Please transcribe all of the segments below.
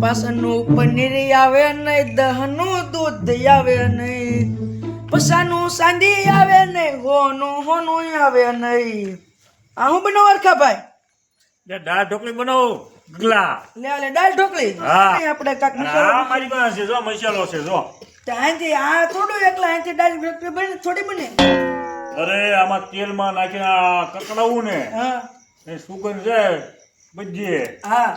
પાસનું પનીર આવે નહીં, દહનું દૂધ આવે નહીં, પસાનું સાંદી આવે નહીં, હોનું આવે નહીં. આ હું બનાવ અરખાભાઈ? દાળ ઢોકળી બનાવો ગગલા. લે દાળ ઢોકળી. હા. આપણે કાક હા મારી પાસે છે જો મસાલો છે જો. ત્યાંથી આ થોડું એકલા અહીંથી દાળ ઢોકળી બને થોડી બને. અરે આમાં તેલમાં નાખીને આ કકડાવું ને હા એ સુગંધ છે બધી હા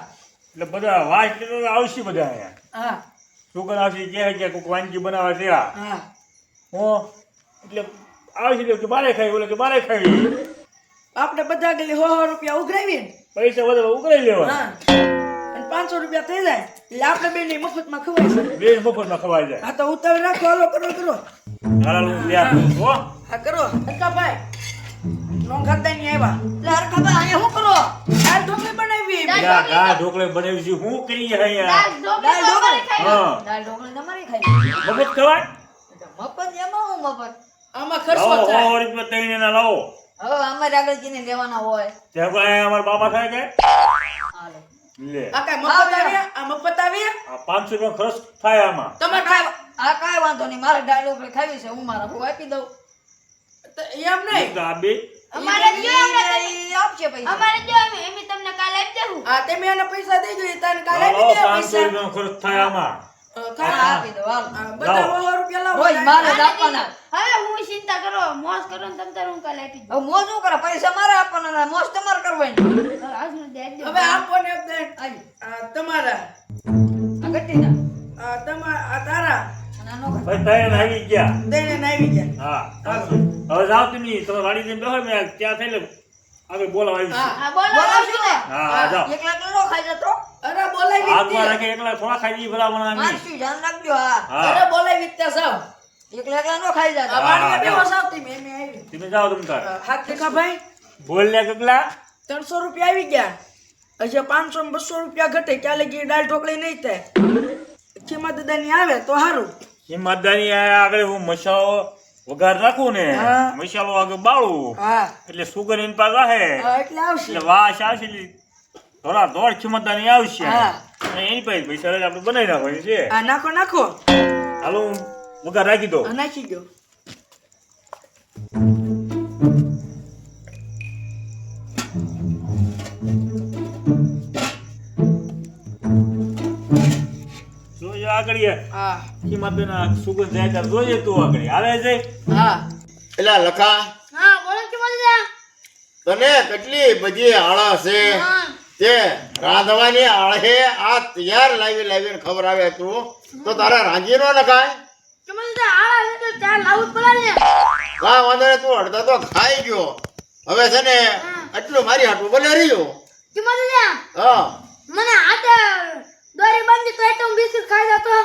એટલે બધા વાસ આવશે બધા અહીંયા હા સુગંધ આવશે કે કોઈક વાનગી બનાવે છે આ હા હું એટલે આવશે કે બારે ખાઈ બોલે કે બારે ખાઈ આપણે બધા ગલી 100 રૂપિયા ઉઘરાવીએ ને પૈસા બધા ઉઘરાઈ લેવા હા અને 500 રૂપિયા થઈ જાય એટલે આપણે બેને મફતમાં ખવાય છે. બે મફતમાં ખવાઈ જાય. હા તો ઉતાવળ રાખો, હાલો કરો. હાલ હું લે આપું છું, હો. હા કરો અરખાભાઈ. નો ખાતા નહીં આવ્યા. લે અરખાભાઈ અહીંયા શું કરો? દાળ ઢોકળી બનાવી. દાળ ઢોકળી બનાવી છે હું કરી અહીંયા દાળ ઢોકળી હા દાળ ઢોકળી તમારે ખાઈ મફત ખવાય મફત એમાં હું મફત આમાં ખર્ચો લાવો થાય. 100 રૂપિયા તઈને ના લાવો હવે અમારે આગળ કીને લેવાના હોય ત્યાં કોઈ અમારા બાપા થાય કે હાલે લે આ કાંઈ મફત આવ્યા? આ મફત આવ્યા? આ 500 રૂપિયા ખર્ચ થાય આમાં તમારે કાંઈ આ કાંઈ વાંધો નહીં મારે દાળ ઢોકળી ખાવી છે હું મારા બહુ આપી દઉં એમ નહીં. તો આ બે અમારે જો આપણે ઈ આપશે પૈસા અમારે જો એમ તમને કાલે આપી દેવું. આ તમે એને પૈસા દઈ દો, તને કાલે લાવો આપી દે 500 પૈસા. રૂપિયાનો ખર્ચ થાય આમાં હા, આપી દઉં હાલ બધા લાવો. 100 રૂપિયા લાવો. રોજ મારે જ આપવાના હવે હું ચિંતા કરો મોજ કરો ને તમ તારે હું કાલે આપી દઉં. હવે મોજ શું કરે પૈસા મારે આપવાના મોજ તમારે કરવાની હવે આજનું દે આપી દઉં. હવે આપો ને દે. આ તમારા આ ગટ્ટીના આ તારા અને આનો ઘર. ભાઈ તઈને આવી ગયા દઈને ને આવી ગયા. હા હવે જાવ તમે તમે વાડી જઈને બેહો મેં ત્યાં થઈને આગળ બોલાવા આવી હા. છે હા બોલો બોલાવશું ને હા જાઓ એકલા એકલા નો ખાઈ જતો અરે બોલાવી આગમાં જ રાખે એકલા થોડા ખાઈ જઈએ ભલા બનાવી મારશું ધ્યાન રાખજો હા અરે હા બોલાવી જ ત્યાં જાઓ. એકલા એકલા નો ખાઈ આ જતા વાડીએ હા, બેહો જાઓ. સાવ તમે એમે આવી. તમે જાઓ તમે તાર હાથ દેખા ભાઈ બોલ લે ગગલા 300 રૂપિયા આવી ગયા. હજી 500 ને 200 રૂપિયા ઘટે ક્યાં લગી દાળ ઢોકળી નહીં થાય. ખીમા દાદાની આવે તો સારું. હિંમતદારી આગળ હું મસાલો વઘાર રાખું ને હા. મસાલો આગળ બાળું હા એટલે સુગર એની પાસે રહે હા, એટલે આવશે. એટલે વાસ આવશે એટલે થોડા દોડ ખિમતદારી આવશે હા. અને એની પાસે પૈસા લઈને આપણે બનાવી નાખવાની છે આ નાખો હાલો હું વઘાર રાખી દો આ નાખી દો. જોઈએ આગળ હા ખિમતદારી સુગંધ જાય ત્યારે જોઈએ તું આગળ હાલે છે હા એલા લખા હા બોલો કે બોલ તને કેટલી બધી આળા છે તે રાંધવાની આળે આ તૈયાર લાવીને ખબર આવે તું તો તારે રાંધી નો નખાય કે મને આ તો ચા લાવું પડે ને. કા વાંધો નહીં, તું અડધા તો ખાઈ ગયો હવે છે ને એટલું મારી હાટું બોલે રહ્યું કે મને હા મને આ દોરી બંધ તો એટલે હું બિસ્કિટ ખાઈ જતો.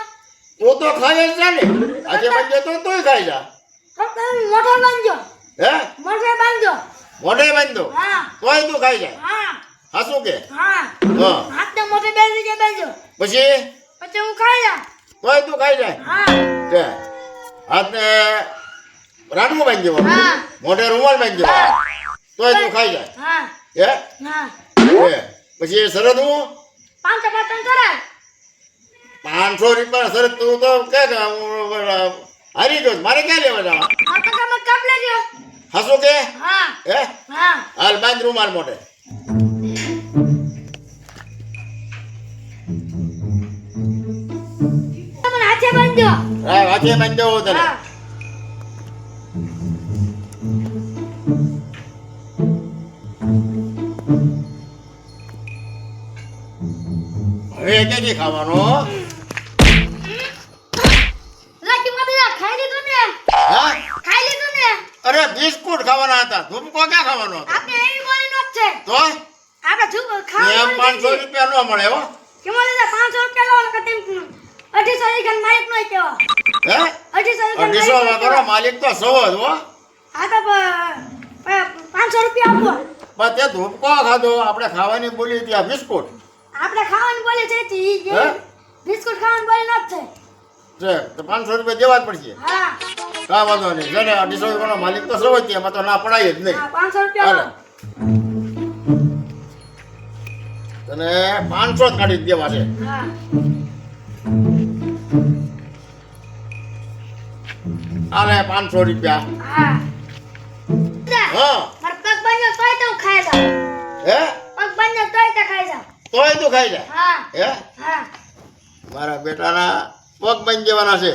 તું તો ખાઈ જ જા ને આજે બનજો તો તોય ખાઈ જા ફક્ત મોઢો બાંધજો હે મોઢે બાંધજો. મોઢે બાંધો હા તોય તું ખાઈ જા હા હાસું કે હા હા હાથને મોઢે બાંધજો બાંધજો પછી પછી હું ખાઈ જા. તોય તું ખાઈ જાય હા કે હાથને રાડવું બાંધી દેવાનું હા. મોઢે રૂમાલ બાંધી દેવાનો તોય તું ખાઈ જાય હા હે હા હે પછી શરત હું 5 કરાય 500 રૂપિયા શરત તું તો કે હારી ગયો મારે ક્યાં લેવા જવા આ તો તમે કાપ લેજો. હાસું કે હા હે હા હાલ બાંધ રૂમાલ મોઢે તમે હાથે બાંધજો. હા હાથે બાંધી દેવો તને હા હવે ક્યાંથી ખાવાનો લાકી મારી ખાઈ લીધું ને હા ખાઈ લીધું ને અરે બિસ્કુટ ખાવાના હતા ધૂમકો ક્યાં ખાવાનો હતો આપણે એવી બોલી નો છે તો આપણે શું એમ ખાવાનું 500 રૂપિયા ન મળે હો કે મને 500 રૂપિયા લાવો કે તેમ 250 ગન માલિક નો કેવો હે 250 ગન 250 માં કરો માલિક તો સૌ જ હો આ તો 500 રૂપિયા આપો. પણ તે ધૂમકો ખાધો આપણે ખાવાની બોલી ત્યાં બિસ્કુટ આપણે ખાવાની બોલી છે ઈ હે? બિસ્કુટ ખાવાની બોલી નો છે. છે તો 500 રૂપિયા દેવા જ પડશે હા કાં વાંધો નહીં છે ને 250 રૂપિયાનો માલિક તો સૌ જ છે એમાં તો ના પડાય જ નહીં હા 500 રૂપિયા હાલે લાવો. તને 500 જ કાઢી દેવા છે હા આલે 500 રૂપિયા. હા હા માર પગ બન્યો તોય તો હું ખાઈ જાઉં હે પગ બન્યો તોય તો ખાઈ જાઉં તોય તું ખાઈ જા. હા હે હા મારા બેટાના પગ બાંધી દેવાના છે,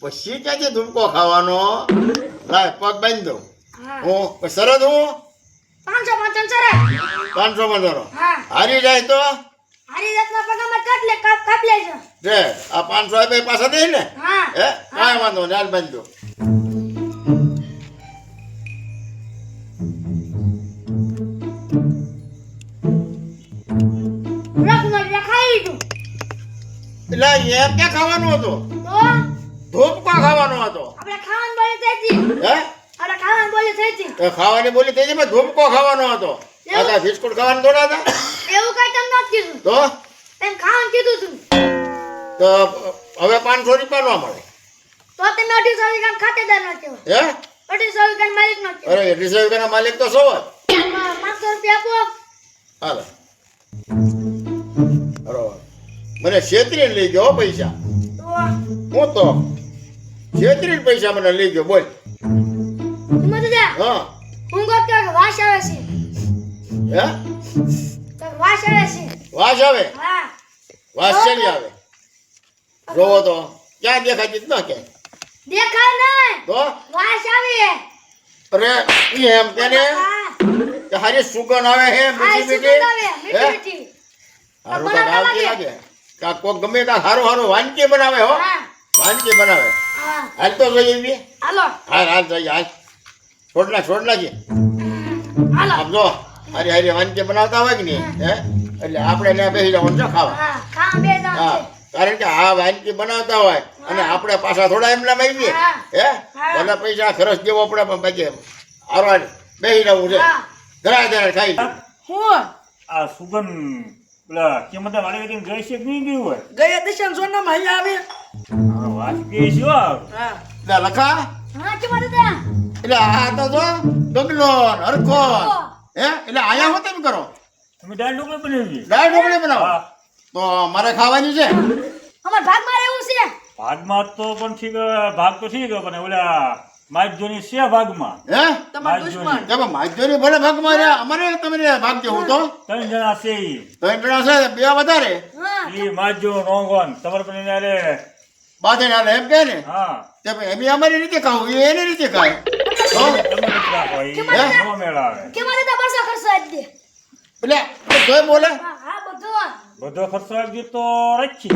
પછી ક્યાંથી ધૂમકો ખાવાનો? લાય પગ બાંધી દઉં. હા હું પછી શરત હું 500 સરે 500 બંધારો. હા હારી જાય તો હારી જાતના પગામાં કાપ કાપ લેજો રે આ 500 રૂપિયા પાછા દે ને. હા હે કાંઈ વાંધો નહીં, હાલ બાંધી દઉં. રખમાં ખાઈ લીધું એટલે એમ ક્યાં ખાવાનું હતું? તો ધૂપકો ખાવાનો હતો. આપણે ખાવાનું બોલી થઈ હતી હે આપણે ખાવાનું બોલી થઈ હતી તો ખાવાની બોલી થઈ છે, ધૂપકો ખાવાનો હતો. આ કાંઈ બિસ્કુટ ખાવાનું થોડા હતા? એવું કઈ તમને નથી કીધું તો તેમ ખાવાનું કીધું તું તો હવે 500 રૂપિયા ન મળે. તો તમે 250 રૂપિયા ખાતેદાર નો કહેવાય હે 250 રૂપિયા માલિક નો કહેવાય અરે રિઝર્વ કરના માલિક તો સૌ જ. 500 રૂપિયા આપો હાલો બરોબર. મને છેતરીને લઈ ગયો હો પૈસા. તો હું તો છેતરીને પૈસા મને લઈ ગયો. બોલ. તમે તો જા હા હું ગોતો કે વાસ આવે છે હે તો વાસ આવે છે વાસ આવે? હા વાસ શેની આવે? જોવો તો ક્યાં દેખાતી જ ન ક્યાંય. દેખાય નહીં તો વાસ આવે અરે ઈ એમ કે ને હા કે હારી સુગંધ આવે હે આ મીઠી સુગંધ આવે મીઠી. મીઠી હે મીઠી હારું કાંઈક આવતી લાગે. કાંઈક કોક ગમે કાંઈક હારું હારું વાનગી બનાવે હો. હા વાનગી બનાવે. હા હાલ તો જઈએ બી. હાલો હાલ હાલ જઈએ હાલ. છોડ નાખીએ. હાલો આમ જો હારી હારી વાનગી બનાવતા હોય કે નહીં હે એટલે આપણે ત્યાં બેસી જવાનું છે ખાવા. હા ખા બે દામ હા છે કારણ કે આ વાનગી બનાવતા હોય અને આપણે પાછા થોડા એમના માંગીએ હા. હે હા. ભલે પૈસા ખર્ચ દેવો પડે પણ બાકી આરવાડ બેસી જવું છે. હા ધરાય ખાઈ હું આ સુગંધ પેલા કિંમત વાળી વ્યક્તિને ગઈ છે કે નહીં ગયું હોય? ગયા દિશામાં સોનામાં અહીંયા આવે. હા, વાત કે છે હો. હા એટલે લખા હા કે મારે ત્યાં એટલે આ તો જો ડગલો હરખો હે એટલે આયા હોત એમ કરો તમે દાળ ઢોકળી બનાવી? દાળ ઢોકળી બનાવો હા. તો મારે ખાવાની છે. અમાર ભાગમાં રહેવું છે ભાગમાં તો પણ ઠીક ભાગ તો ઠીક પણ ઓલા માજ્યોની છે ભાગમાં. હે તમારો દુશ્મન. કે માજોની ભલે ભાગ મારે અમારે તમને ભાગ દેવું તો 3 જણા છે ઈ. તો જણા છે બે વધારે હા ઈ માજ્યો રોંગોન તમારે પણ એને હારે. બાધે ના એમ કે ને હા તે એમ અમારી રીતે ખાવું એ એની રીતે ખાય તો તમે નથી રાખો ઈ નો મેળ આવે. કે મારે ત્યાં બસો ખર્ચો જ દે એટલે જોઈ બોલે હા હા બધું બધો ખર્ચો આપજો તો રાખી.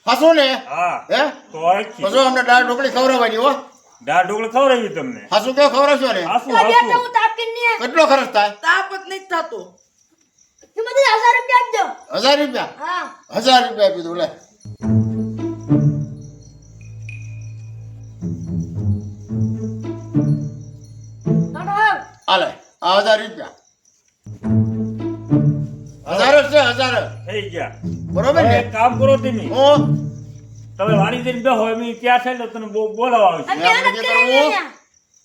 હસો ને હા હે તો રાખી. હસો અમને દાળ ઢોકળી ખવડાવવાની હો. દાળ ઢોકળી ખવડાવી તમને. હસુ કેવો ખવડાવશો ને હાસુ તો બેટા હાસુ. હું તાપ કે નહીં કેટલો ખર્ચ થાય? તાપ જ નહીં થતો. કે મને 1000 રૂપિયા આપજો 1000 રૂપિયા હા 1000 રૂપિયા આપી દઉં લે. નોટો હાલે આ 1000 રૂપિયા 1000 જ છે 1000 થઈ ગયા. બરોબર હવે ને? એક કામ કરો તમે હું તમે વાડી જઈને બેહો એમ ત્યાં છે એટલે તને બોલાવા આવશે. અને મહેનત આપણે કરી કરવું? અહીંયા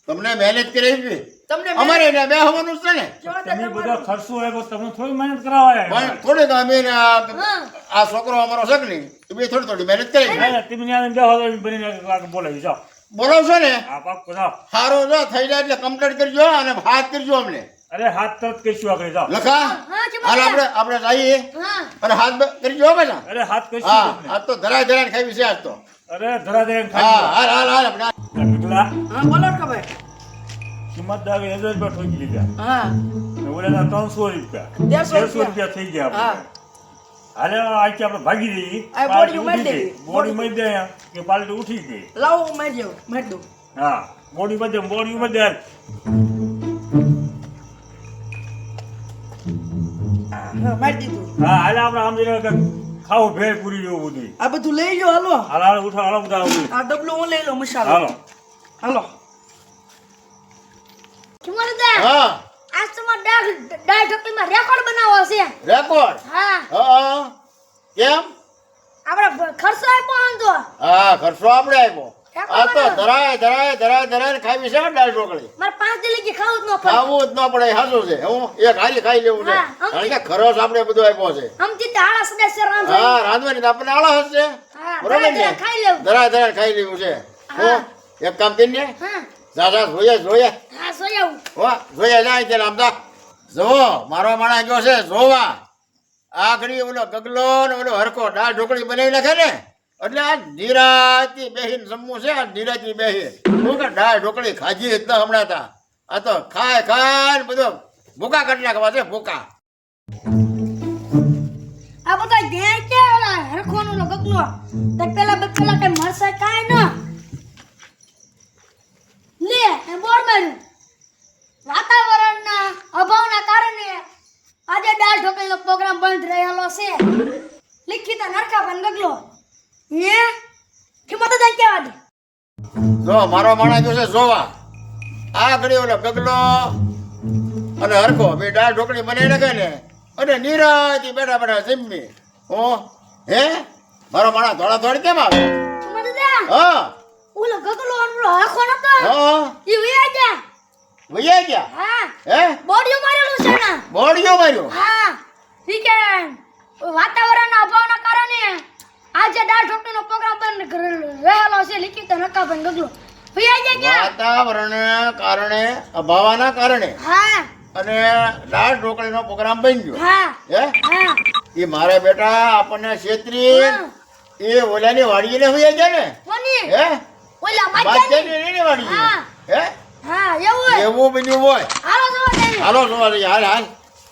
તમને મહેનત કરાવી તમને અમારે એને બે હોવાનું છે ને તમે બધો ખર્ચો આવ્યો તમને થોડી મહેનત કરાવાય. પણ થોડીક અમે ને હા આ છોકરો અમારો છે કે નહીં તો બે થોડી થોડી મહેનત કરી ના, ના, તમે ત્યાં બેહો તો બનીને આગળ બોલાવી જાઓ. બોલાવશો ને આ પાક જાઓ. સારું જો થઈ જાય એટલે કમ્પ્લીટ કરજો અને હાથ કરજો અમને અરે હાથ તરત કહીશું આગળ જાઓ. લખા હા કે હાલ મારે આપણે જઈએ હા અને હાથ કરજો હો બેટા અરે હાથ કહીશું હા તમને. આજ તો ધરાય ખાવી છે આજ તો અરે ધરા દે હા હાલ હાલ હાલ આપણે નીકળા હા બોલો કે ભાઈ. કિંમત દાવી 1000 રૂપિયા ઠોકી દીધા. હા ને ઓલાના 300 રૂપિયા 150 રૂપિયા થઈ ગયા હા. આપણે. હાલે આખી આપણે ભાગી જઈએ. આ પાલટી બોડી મારી ઉઠી દેવી. ગઈ. બોડી મારી દે કે પાલટી ઉઠી ગઈ. લાવો હું મારી જાઉં મારી દઉં. હા બોડી માં બોડી માં દે. હા મારી દીધું. હા હાલે આપણે આમ જઈને કંઈક ખાવું ભેળ પૂરી જેવું બધું. આ બધું લઈ લો હાલો. હાલ હાલ ઉઠો હાલો બધા આવું. આ ડબલું હું લઈ લઉં મસાલો. હાલો હાલો કે મારે ત્યાં હા આજ તો મારે દાળ ઢોકળીમાં રેકોર્ડ બનાવવો છે રેકોર્ડ હા હા કેમ આપણે ખર્ચો આપ્યો આમ તો હા ખર્ચો આપણે આપ્યો આ તો ધરાય ખાવી છે દાળ ઢોકળી મારે 5 દી લગી ખાવું જ ન પડે ખાવું જ ન પડે સાચું છે હું એક હાલી ખાઈ લેવું છે હા, કારણ કે ખરચ આપણે બધું આપ્યો છે આમથી તો આળસ સદસ્ય રાંધો હા રાંધવાની તો આપણને આળસ છે હા બરોબર ને ખાઈ લેવું ધરાય ખાઈ લેવું છે હા. હું એક કામ કરીને હા જા જોઈએ હા સોઈ આવું હો જોઈએ જાય ત્યારે આમ તો જોવો મારો માણસ ગયો છે જોવા આ ઘડી ઓલો ગગલો ને ઓલો હરખો દાળ ઢોકળી બનાવી નાખે ને એટલે આ નિરાતી બેહીને જમવું છે આ નિરાતી બેહી હું કે દાળ ઢોકળી ખાજી જ ન હમણાં તા આ તો ખાય ને બધો ભૂકા કાઢી નાખવા છે ભૂકા આ બધા ગયા કે ઓલા હરખોનો નો ગગલો તે પેલા કઈ મરસા કાઈ ન લે એ બોર માર્યું વાતાવરણના અભાવના કારણે આજે દાળ ઢોકળીનો પ્રોગ્રામ બંધ રહેલો છે લિખિત નરખા પણ ગગલો હે કિંમત જ કેવા દે જો મારો માણસ ગયો છે જોવા આ ઘડી ઓલો ગગલો અને હરખો બે દાળ ઢોકળી બનાવી નાખે ને અને નિરાતી બેઠા બેઠા જમી હો હે મારો માણસ થોડા થોડી કેમ આવે કિંમત દે હા ઓલો ગગલો અને ઓલો હરખો નતો હા ઈ વયા ગયા વૈયા ગયા હા હે બોડીઓ મારેલું છે ને બોડીઓ માર્યો હા વીકેન્ડ વાતાવરણના અભાવના કારણે આજે દાળ ઢોકળીનો પ્રોગ્રામ બંધ રહેલો છે લિખિત નકા પણ ગગલો વયા ગયા વાતાવરણ કારણે અભાવના કારણે હા અને દાળ ઢોકળીનો પ્રોગ્રામ બની ગયો હા હે હા એ મારા બેટા આપણને છેતરી એ ઓલાની વાડીને વૈયા ગયા ને કોની હે ઓલા માજ્જાની એની વાડી હા. હે હા એવું એવું બન્યું હોય હાલો જોવા દેવી હાલો જોવા દઈએ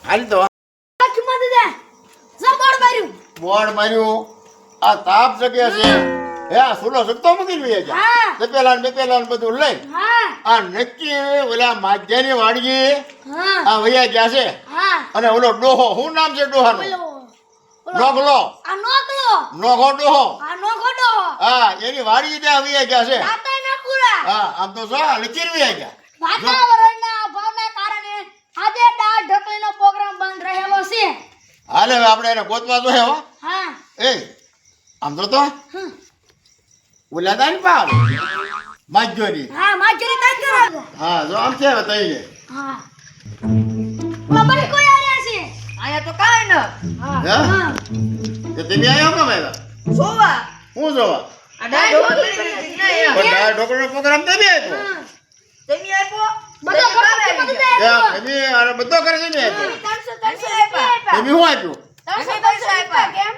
હાલ તો કિંમત દે જબડ માર્યું બોર્ડ માર્યું આ તાપ જગ્યા છે હે આ સુલો સત્તો મૂકી જોઈએ છે હા. તપેલા ને બધું લઈ હા આ નક્કી ઓલા માજ્જાની વાડી હા આ વૈયા ગયા છે હા અને ઓલો ડોહો શું નામ છે ડોહાનું ઓલો નોગલો આ નોકલો નોગો ડોહો આ નોગોડો હા એની વાડી ત્યાં વૈયા ગયા છે દાતા ના કુરા હા આમ તો જો લચીર વૈયા ગયા વાતાવરણના અભાવના કારણે આજે દાળ ઢોકળીનો પ્રોગ્રામ બંધ રહેલો છે હાલે હવે આપણે એને ગોતવા તો હે હો હા એ આમ તો ઓલા તા ને પાવ માજ્જોની હા માજરી તાજ કરો હા જો આમ છે હવે તઈ હા બાબરી કોઈ આવ્યા છે અહીંયા તો કાંઈ ન હા હે? હા કે તમે આયા કેમ આવ્યા જોવા હું જોવા આ દાળ ઢોકળી નહીં આવ્યા. પણ દાળ ઢોકળીનો પ્રોગ્રામ તમે આપ્યો તમે આપ્યો? બધો તમે ખર્ચો આવી બધો ગયા. ત્યાં તમે આને બધો કરે છે ને આપ્યો તમે આપ્યા. તમે શું આપ્યું તમે પૈસા આપ્યા. કેમ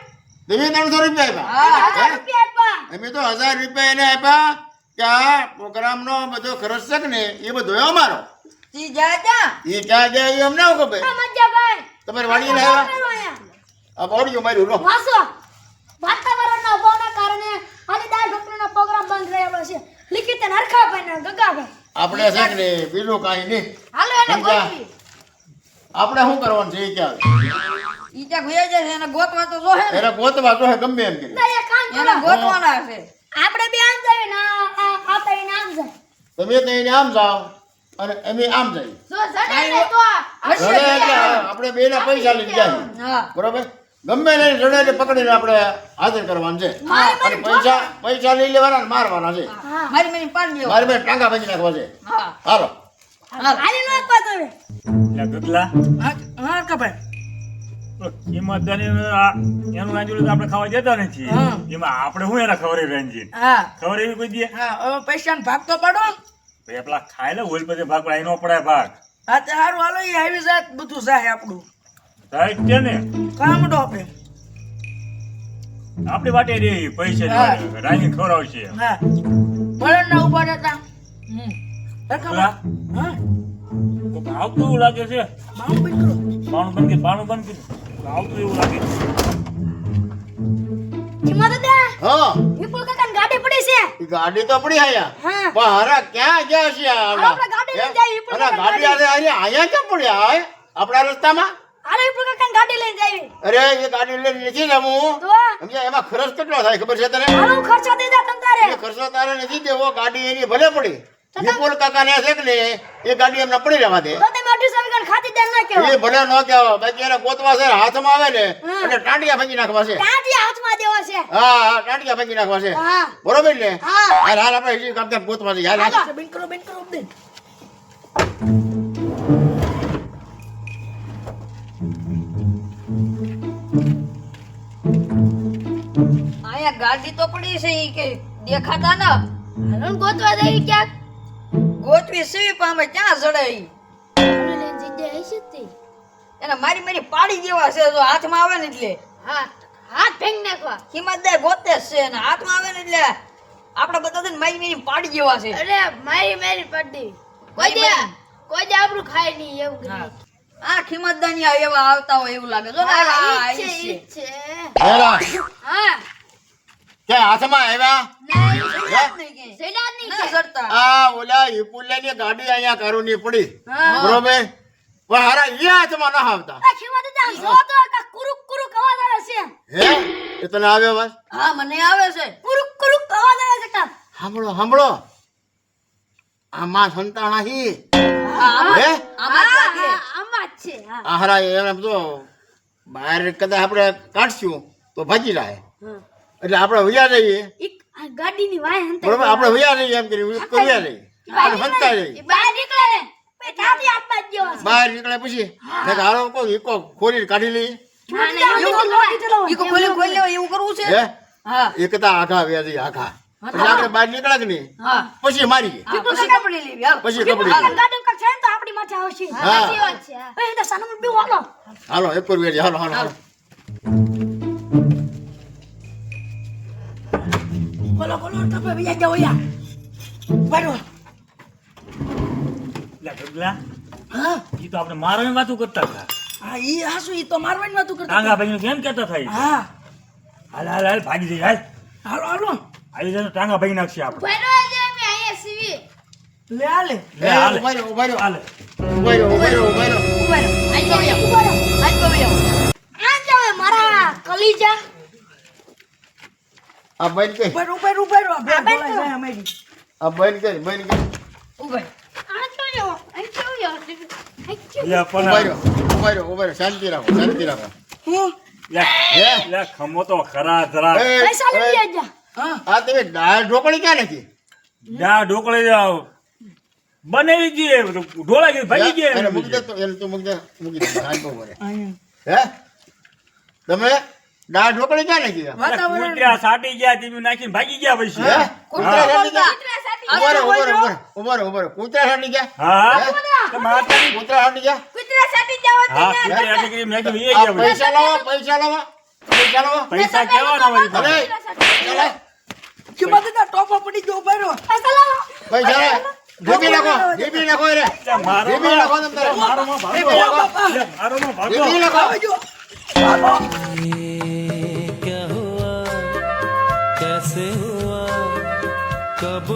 તમે 300 રૂપિયા હા. આપ્યા 1000 રૂપિયા આપ્યા અમે તો 1000 રૂપિયા એને આપ્યા કે આ પ્રોગ્રામનો બધો ખર્ચ છે કે ને એ બધો અમારો ઈ જા ત્યાં. એ ક્યાં ગયા એ અમને શું ખબર આ મજાભાઈ તમારી વાડીને આવ્યા આ બોડીઓ માર્યું લો વાસો વાતાવરણના અભાવના કારણે આજે દાળ ઢોકળીનો પ્રોગ્રામ બંધ રહેલો છે લિખિત નરખાભાઈ ને ગગાભાઈ આપણે છે કે ને બીજું કાંઈ નહીં હાલો એને સમજ્યા? ગોતવી. આપણે શું કરવાનું છે એ ક્યાં ઈ ત્યાં ગયા છે એને ગોતવા તો જોહે ને. એને ગોતવા તો ગમે એમ કરી ના, એક કામ એને કરો ગોતવાના છે. આપણે બે આમ જઈએ ને આ તઈને આમ જાય તમે તો એને આમ જાઓ અને અમે આમ જઈએ જો જડે ને તો હશે જડે એટલે ત્યાં. આપણે બેના પૈસા લઈને જાય હા. બરોબર ગમે એને જડે એટલે પકડીને આપણે હાજર કરવાનું છે અને પૈસા લઈ લેવાના ને મારવાના છે હા મારી મારી પાડી દેવો. મારી બેન ટાંકા ભાંગી નાખવા છે હા. હાલો હાલી નો આપવા તમે એટલે ગગલા હા કપાય. કિંમતદારી એનું રાંધેલું તો આપણે ખાવા જતા નથી હા. એમાં આપણે શું એના ખબર રાંધીએ હા ખબર એવી કોઈ દે હા હવે પૈસાનો ભાગ તો પાડો. ભાઈ પેલા ખાઈ લે હોલ પછી ભાગ પડાય નો પડાય ભાગ હા તે સારું હાલો ઈ આવી જાત બધું જાય આપણું સાહેબ છે ને કામ તો આપણે. આપણી વાટે રે પૈસા હા. રાંધી ખવડાવશે હા ભલે ના ઉભા રહેતા. પેલા હા કોક આવતું એવું લાગે છે બાઉ બંધ કરો. બાણું બંધ કર્યું આવતું એવું લાગે કિંમત દે હા વિપુલ કાકાની ગાડી પડી છે ઈ ગાડી તો પડી આયા હા પણ હરા ક્યાં ગયા છે આ આવડા? આપણે ગાડી લઈને જઈએ, ઈ પણ અલા, ગાડી અહીંયા કેમ પડ્યા હે? આપણા રસ્તામાં અરે વિપુલ કાકાની ગાડી લઈને જઈએ અરે એ ગાડી લઈને નથી જવું તો સમજ્યા એમાં ખર્ચ કેટલો થાય ખબર છે તને હાલો ખર્ચો દઈ દે તમ તારે એ ખર્ચો તારે નથી દેવો ગાડી એની ભલે પડી વિપુલ કાકાને છે કે ને એ ગાડી એમને પડી રહેવા દે તો તમે 250 વીઘાની ખાતેદાર ના કહેવો એ ભલે ન કહેવા બાકી એને ગોતવા છે હાથમાં આવે ને હા. એટલે ટાંટિયા ભાંગી નાખવા છે કાંજી હાથમાં દેવો છે હા હા ટાંટિયા ભાંગી નાખવા છે હા બરોબર ને હા હાલ હાલ આપણે હજી કામ ગોતવા છે હાલ હાલ બંધ કરો બંધ કરો બંધ. અહીંયા ગાડી તો પડી છે ઈ કે દેખાતા ન હાલો ગોતવા દઈ ક્યાંક ગોતવી સીવી પામે ક્યાં જડાઈ ઓલી લઈને જગ્યા હશે તે એને મારી મારી પાડી દેવા છે જો હાથમાં આવે ને એટલે હાથ ફેંક નાખવા હિંમતદાર ગોતે જ છે અને હાથમાં આવે ને એટલે આપણે બધા થઈને મારી મારી પાડી દેવા છે અરે મારી પડી કોઈ દે આપણું ખાય નહીં એવું હા. કરી આ ખિમતદાનિયા એવા આવતા હોય એવું લાગે જો ને આ ઈ ઈ છે છે. હેલા હા કે હાથમાં આવ્યા નહીં કે. જઈલા નહીં ના સરતા. આ ઓલા ઈપુલ્યાની ગાડી અહીંયા કારુની પડી હા. બરોબર પણ હારા ઈ હાથમાં ના આવતા આખી માં તો જો તો કા કુરુક કુરુક અવાજ આવે છે હે એ તને આવ્યો બસ હા મને આવે છે કુરુક કુરુક અવાજ આવે છે કા સાંભળો સાંભળો આમાં સંતાણા હી હા, હે આમાં જ લાગે. આમાં જ છે હા આ હારા એમ તો બહાર કદાચ આપણે કાઢશું તો ભાજી લાય એટલે આપણે વયા રહીએ એક આ ગાડીની વાય હંતે બરોબર આપણે વયા રહીએ એમ કરી કર્યા રહીએ આપણે હંતા રહીએ બહાર નીકળે ને પછી ત્યાંથી હાથમાં જ દેવા છે બહાર નીકળે પછી ને હારો કોઈ ઈકો ખોલીને કાઢી લઈએ ના ના એવું લોટી ચલાવો ઈ કો ખોલી લેવા એવું કરવું છે હે હા એક તા આઘા વ્યાજી આઘા એટલે આપણે બહાર નીકળે કે નહીં હા પછી મારીએ હા, પછી કપડી લેવી હાલ. પછી કપડી ગાડી કા છે ને તો આપણી માથે આવશે હા. સાચી વાત છે એ તો સાનું બી વાલો હાલો એક પર વ્યાજી હાલો હાલો હાલો બોલો બોલો તમે બીજા જાઓ યા બરો લે ગગલા હા ઈ તો આપણે મારવાની વાતો કરતા હતા હા ઈ હાસુ ઈ તો મારવાની વાતું કરતા ટાંગા ભાઈ કેમ કહેતા થાય હા હાલ હાલ હાલ ભાગી જઈ હાલ હાલો હાલો આવી જાય તો ટાંગા ભાઈ નાખશે આપણે બનો જે મે અહીંયા સીવી લે આલે લે હાલ ઉભા રહ્યો ઉભા રહ્યો હાલ ઉભા રહ્યો ઉભા રહ્યો ઉભા રહ્યો ઉભા રહો. આઈ જાઓ યા. આઈ જાઓ યા. આ જાવે મારા કલીજા આ બંધ કરી ઉપર આ બે બોલાય જાય અમારી આ બંધ કરી બંધ કરી ઉભા રહો. આ જોયો આ જોયો લે પણ ઉભા રહ્યો ઉભા રહ્યો ઉભા રહ્યો શાંતિ રાખો હું લે હે લે ખમો તો ખરા જરા એ, પૈસા લઈ એ, લેજા હા આ તમે દાળ ઢોકળી ક્યાં નથી જા ઢોકળે જાવ બનાવી દઈએ ઢોળા ગઈ ભાગી એને ગયા મૂકી દે તો એને તું મૂકી દે શાંત ઉભો રહે. અહીંયા હે તમે દાળ ઢોકળી ક્યાં નથી વાતાવરણ કૂતરા સાટી ગયા તીવી નાખીને ભાગી ગયા પછી હે હા કૂતરા સાટી ગયા આ ઉભા રહો, તો ઉભા રહો, ઉભા રહો, ઉભા રહો. કૂતરા સાટી ગયા હા હે? તો માતાજી કૂતરા સાટી ગયા કુતરા સાટી જાવ હા કૂતરા સાટી કરી મેં કીધું એ આ ગયા પછી. પૈસા લાવો પૈસા કેવાના વળી અરે પાછા? ચાલે. કિંમતના ટોપા પડી ગયો ઉભા રહો પૈસા લાવો પૈસા લાવો. ઢીબી નાખો રે લે, મારો ઢીબી નાખો તમે તારે. મારો માં ભાગો ઢીબી નાખો. લે, મારો માં ભાગો ઢીબી નાખો. આવજો क्या हुआ कैसे हुआ कब